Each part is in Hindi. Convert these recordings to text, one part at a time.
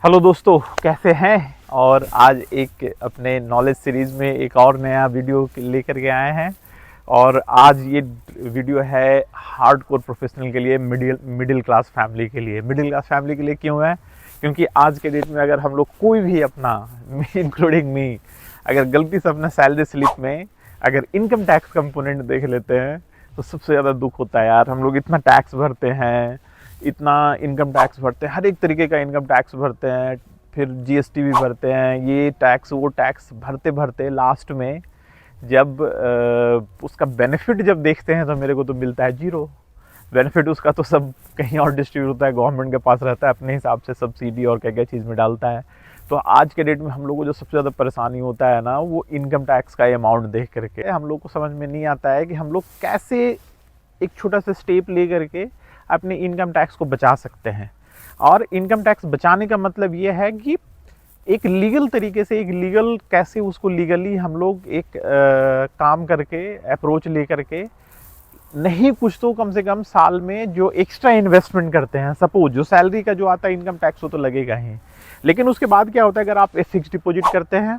हेलो दोस्तों, कैसे हैं। और आज एक अपने नॉलेज सीरीज़ में एक और नया वीडियो लेकर के आए हैं। और आज ये वीडियो है हार्डकोर प्रोफेशनल के लिए, मिडिल क्लास फैमिली के लिए। मिडिल क्लास फैमिली के लिए क्यों है? क्योंकि आज के डेट में अगर हम लोग कोई भी अपना इंक्लूडिंग मी अगर गलती से अपना सैलरी स्लिप में अगर इनकम टैक्स कंपोनेंट देख लेते हैं तो सबसे ज़्यादा दुख होता है यार। हम लोग इतना टैक्स भरते हैं, इतना इनकम टैक्स भरते हैं, हर एक तरीके का इनकम टैक्स भरते हैं, फिर जीएसटी भी भरते हैं, ये टैक्स वो टैक्स भरते भरते लास्ट में जब उसका बेनिफिट जब देखते हैं तो मेरे को तो मिलता है जीरो। बेनिफिट उसका तो सब कहीं और डिस्ट्रीब्यूट होता है, गवर्नमेंट के पास रहता है, अपने हिसाब से सब्सिडी और क्या क्या चीज़ में डालता है। तो आज के डेट में हम लोग को जो सबसे ज़्यादा परेशानी होता है ना, वो इनकम टैक्स का अमाउंट देख करके हम लोग को समझ में नहीं आता है कि हम लोग कैसे एक छोटा सा स्टेप ले करके अपने इनकम टैक्स को बचा सकते हैं। और इनकम टैक्स बचाने का मतलब ये है कि एक लीगल तरीके से, एक लीगल कैसे उसको लीगली हम लोग एक काम करके अप्रोच ले करके नहीं कुछ तो कम से कम साल में जो एक्स्ट्रा इन्वेस्टमेंट करते हैं, सपोज जो सैलरी का जो आता है इनकम टैक्स वो तो लगेगा ही, लेकिन उसके बाद क्या होता है, अगर आप फिक्स डिपॉजिट करते हैं,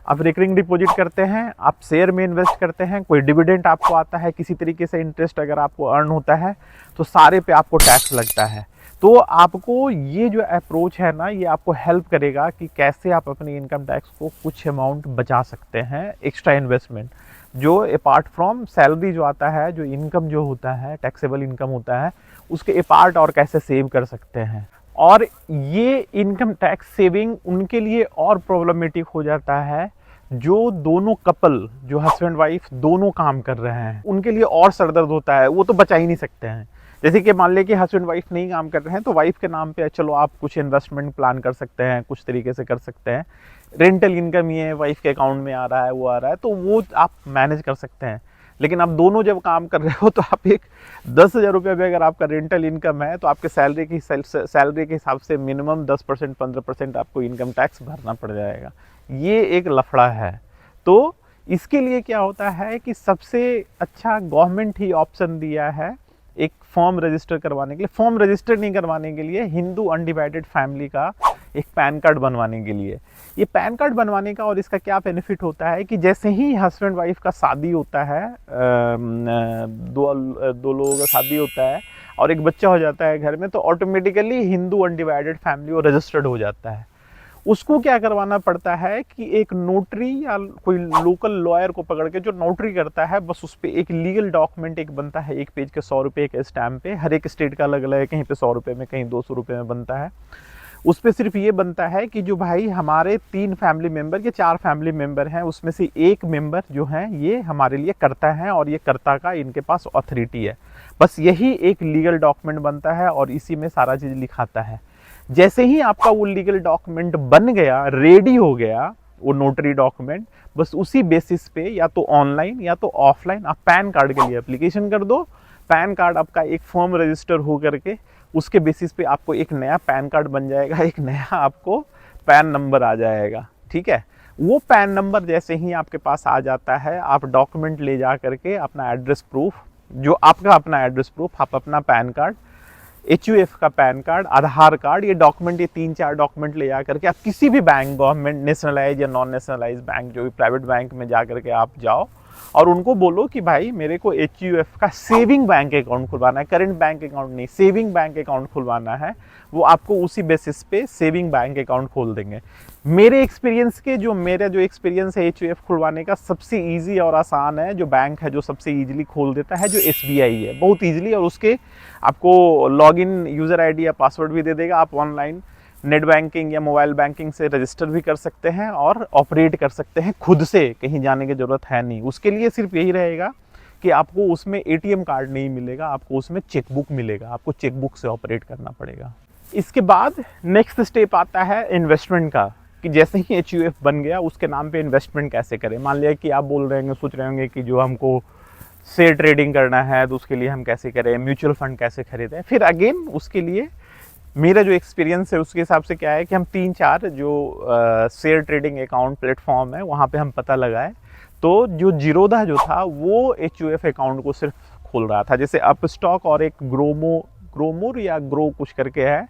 आप रिकरिंग डिपॉजिट करते हैं, आप शेयर में इन्वेस्ट करते हैं, कोई डिविडेंड आपको आता है, किसी तरीके से इंटरेस्ट अगर आपको अर्न होता है तो सारे पे आपको टैक्स लगता है। तो आपको ये जो अप्रोच है ना, ये आपको हेल्प करेगा कि कैसे आप अपने इनकम टैक्स को कुछ अमाउंट बचा सकते हैं, एक्स्ट्रा इन्वेस्टमेंट जो अपार्ट फ्रॉम सैलरी जो आता है, जो इनकम जो होता है, टैक्सेबल इनकम होता है, उसके अपार्ट और कैसे सेव कर सकते हैं। और ये इनकम टैक्स सेविंग उनके लिए और प्रॉब्लमेटिक हो जाता है जो दोनों कपल, जो हस्बैंड वाइफ दोनों काम कर रहे हैं, उनके लिए और सरदर्द होता है, वो तो बचा ही नहीं सकते हैं। जैसे कि मान लें कि हस्बैंड वाइफ नहीं काम कर रहे हैं तो वाइफ के नाम पे चलो आप कुछ इन्वेस्टमेंट प्लान कर सकते हैं, कुछ तरीके से कर सकते हैं, रेंटल इनकम ये वाइफ के अकाउंट में आ रहा है, वो आ रहा है, तो वो आप मैनेज कर सकते हैं। लेकिन आप दोनों जब काम कर रहे हो तो आप एक 10,000 रुपये भी अगर आपका रेंटल इनकम है तो आपके सैलरी के हिसाब से मिनिमम 10% 15% आपको इनकम टैक्स भरना पड़ जाएगा। ये एक लफड़ा है। तो इसके लिए क्या होता है कि सबसे अच्छा गवर्नमेंट ही ऑप्शन दिया है एक फॉर्म रजिस्टर करवाने के लिए, फॉर्म रजिस्टर नहीं करवाने के लिए, हिंदू अनडिवाइडेड फैमिली का एक पैन कार्ड बनवाने के लिए। ये पैन कार्ड बनवाने का और इसका क्या बेनिफिट होता है कि जैसे ही हस्बैंड वाइफ का शादी होता है, दो लोगों का शादी होता है और एक बच्चा हो जाता है घर में, तो ऑटोमेटिकली हिंदू अनडिवाइडेड फैमिली वो रजिस्टर्ड हो जाता है। उसको क्या करवाना पड़ता है कि एक नोटरी या कोई लोकल लॉयर को पकड़ के जो नोटरी करता है, बस उस पर एक लीगल डॉक्यूमेंट एक बनता है, एक पेज के 100 रुपये के स्टैम्प पे, हर एक स्टेट का अलग अलग है, कहीं पे 100 रुपये में, कहीं 200 रुपये में बनता है। उस पर सिर्फ ये बनता है कि जो भाई हमारे 3 फैमिली मेम्बर या 4 फैमिली मेम्बर हैं, उसमें से एक मेम्बर जो है ये हमारे लिए करता है और ये कर्ता का इनके पास अथॉरिटी है। बस यही एक लीगल डॉक्यूमेंट बनता है और इसी में सारा चीज़ लिखाता है। जैसे ही आपका वो लीगल डॉक्यूमेंट बन गया, रेडी हो गया वो नोटरी डॉक्यूमेंट, बस उसी बेसिस पे या तो ऑनलाइन या तो ऑफलाइन आप पैन कार्ड के लिए एप्लीकेशन कर दो। पैन कार्ड आपका एक फॉर्म रजिस्टर हो करके उसके बेसिस पे आपको एक नया पैन कार्ड बन जाएगा, एक नया आपको पैन नंबर आ जाएगा। ठीक है, वो पैन नंबर जैसे ही आपके पास आ जाता है, आप डॉक्यूमेंट ले जा करके अपना एड्रेस प्रूफ, जो आपका अपना एड्रेस प्रूफ, आप अपना पैन कार्ड, HUF का पैन कार्ड, आधार कार्ड, ये डॉक्यूमेंट, ये 3-4 डॉक्यूमेंट ले जा करके आप किसी भी बैंक, गवर्नमेंट, नेशनलाइज या नॉन नेशनलाइज बैंक, जो भी प्राइवेट बैंक में जा करके आप जाओ और उनको बोलो कि भाई मेरे को HUF का सेविंग बैंक अकाउंट खुलवाना है, करंट बैंक अकाउंट नहीं, सेविंग बैंक अकाउंट खुलवाना है। वो आपको उसी बेसिस पे सेविंग बैंक अकाउंट खोल देंगे। मेरा जो एक्सपीरियंस है HUF खुलवाने का, सबसे इजी और आसान है जो बैंक है जो सबसे इजीली खोल देता है, जो SBI है, बहुत इजीली। और उसके आपको लॉगिन यूज़र आईडी या पासवर्ड भी दे देगा। आप ऑनलाइन नेट बैंकिंग या मोबाइल बैंकिंग से रजिस्टर भी कर सकते हैं और ऑपरेट कर सकते हैं खुद से, कहीं जाने की ज़रूरत है नहीं। उसके लिए सिर्फ यही रहेगा कि आपको उसमें ATM कार्ड नहीं मिलेगा, आपको उसमें चेकबुक मिलेगा, आपको चेकबुक से ऑपरेट करना पड़ेगा। इसके बाद नेक्स्ट स्टेप आता है इन्वेस्टमेंट का, कि जैसे ही HUF बन गया उसके नाम पे इन्वेस्टमेंट कैसे करें। मान लिया कि आप बोल रहे होंगे, सोच रहे होंगे कि जो हमको शेयर ट्रेडिंग करना है तो उसके लिए हम कैसे करें, म्यूचुअल फंड कैसे खरीदें। फिर अगेन उसके लिए मेरा जो एक्सपीरियंस है उसके हिसाब से क्या है कि हम 3-4 जो शेयर ट्रेडिंग अकाउंट प्लेटफॉर्म है वहाँ पे हम पता लगाए, तो जो जीरोधा जो था वो HUF अकाउंट को सिर्फ खोल रहा था। जैसे अप स्टॉक और एक ग्रोमो ग्रोमोर या ग्रो कुछ करके है,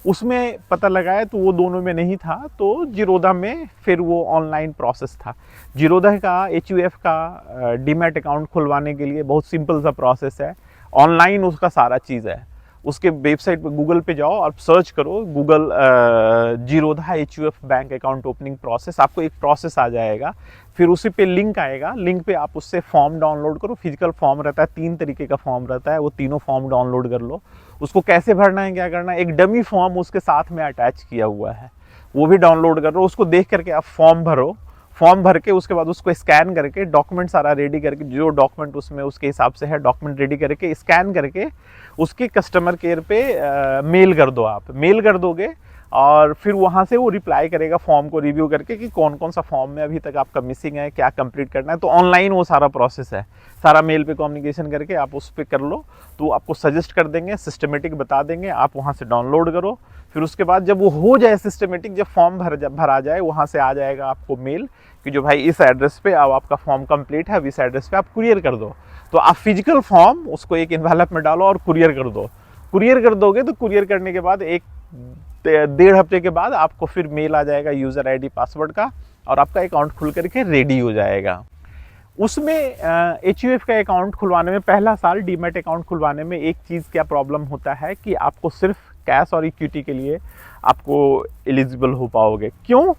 उसमें पता लगाया तो वो दोनों में नहीं था, तो जीरोधा में फिर वो ऑनलाइन प्रोसेस था। जीरोधा का HUF का डीमैट अकाउंट खुलवाने के लिए बहुत सिंपल सा प्रोसेस है, ऑनलाइन उसका सारा चीज़ है। उसके वेबसाइट पे गूगल पे जाओ और सर्च करो Google Zerodha HUF bank account opening process, आपको एक प्रोसेस आ जाएगा। फिर उसी पे लिंक आएगा, लिंक पे आप उससे फॉर्म डाउनलोड करो। फिजिकल फॉर्म रहता है, 3 तरीके का फॉर्म रहता है, वो तीनों फॉर्म डाउनलोड कर लो। उसको कैसे भरना है, क्या करना है, एक डमी फॉर्म उसके साथ में अटैच किया हुआ है, वो भी डाउनलोड कर लो। उसको देख करके आप फॉर्म भरो, फॉर्म भर के उसके बाद उसको स्कैन करके डॉक्यूमेंट सारा रेडी करके, जो डॉक्यूमेंट उसमें उसके हिसाब से है डॉक्यूमेंट रेडी करके स्कैन करके उसके कस्टमर केयर पे मेल कर दो। आप मेल कर दोगे और फिर वहाँ से वो रिप्लाई करेगा फॉर्म को रिव्यू करके कि कौन कौन सा फॉर्म में अभी तक आपका मिसिंग है, क्या कंप्लीट करना है। तो ऑनलाइन वो सारा प्रोसेस है, सारा मेल पे कम्युनिकेशन करके आप उस पर कर लो, तो आपको सजेस्ट कर देंगे, सिस्टमेटिक बता देंगे, आप वहाँ से डाउनलोड करो। फिर उसके बाद जब वो हो जाए सिस्टमेटिक, जब फॉर्म भरा जाए, वहाँ से आ जाएगा आपको मेल कि जो भाई इस एड्रेस पे अब आपका फॉर्म कंप्लीट है, अब इस एड्रेस पे आप कुरियर कर दो। तो आप फिजिकल फॉर्म उसको एक एनवेलप में डालो और कुरियर कर दो। कुरियर कर दोगे तो कुरियर करने के बाद 1-1.5 हफ्ते के बाद आपको फिर मेल आ जाएगा यूज़र ID पासवर्ड का, और आपका अकाउंट खुल करके रेडी हो जाएगा। उसमें HUF का अकाउंट खुलवाने में, पहला साल डीमैट अकाउंट खुलवाने में एक चीज़ क्या प्रॉब्लम होता है कि आपको सिर्फ कैश और इक्विटी के लिए आपको एलिजिबल हो पाओगे। क्यों?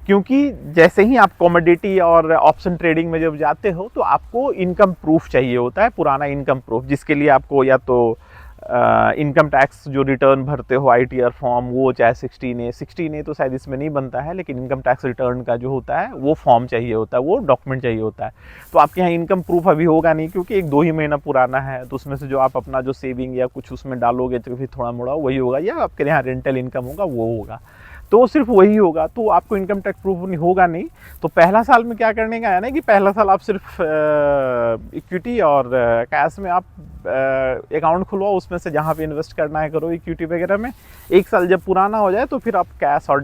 क्योंकि जैसे ही आप कमोडिटी और ऑप्शन ट्रेडिंग में जब जाते हो तो आपको इनकम प्रूफ चाहिए होता है, पुराना इनकम प्रूफ, जिसके लिए आपको या तो इनकम टैक्स जो रिटर्न भरते हो ITR फॉर्म, वो चाहे 16A तो शायद इसमें नहीं बनता है, लेकिन इनकम टैक्स रिटर्न का जो होता है वो फॉर्म चाहिए होता है, वो डॉक्यूमेंट चाहिए होता है। तो आपके यहाँ इनकम प्रूफ अभी होगा नहीं, क्योंकि 1-2 ही महीना पुराना है, तो उसमें से जो आप अपना जो सेविंग या कुछ उसमें डालोगे तो फिर थोड़ा मोड़ा वही होगा, या आपके यहाँ रेंटल इनकम होगा वो होगा, तो सिर्फ वही होगा, तो आपको इनकम टैक्स प्रूफ होगा नहीं। तो पहला साल में क्या करने का है ना कि पहला साल आप सिर्फ इक्विटी और कैश में आप अकाउंट खुलवाओ, उसमें से जहाँ पे इन्वेस्ट करना है करो इक्विटी वगैरह में। 1 साल जब पुराना हो जाए तो फिर आप कैश और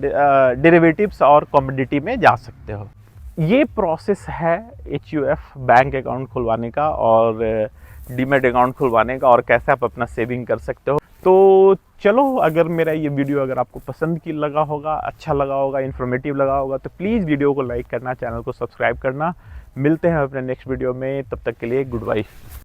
डेरिवेटिव्स और कमोडिटी में जा सकते हो। ये प्रोसेस है HUF बैंक अकाउंट खुलवाने का और डीमैट अकाउंट खुलवाने का, और कैसे आप अपना सेविंग कर सकते हो। तो चलो, अगर मेरा ये वीडियो अगर आपको पसंद की लगा होगा, अच्छा लगा होगा, इन्फॉर्मेटिव लगा होगा, तो प्लीज़ वीडियो को लाइक करना, चैनल को सब्सक्राइब करना। मिलते हैं अपने नेक्स्ट वीडियो में, तब तक के लिए गुड बाय।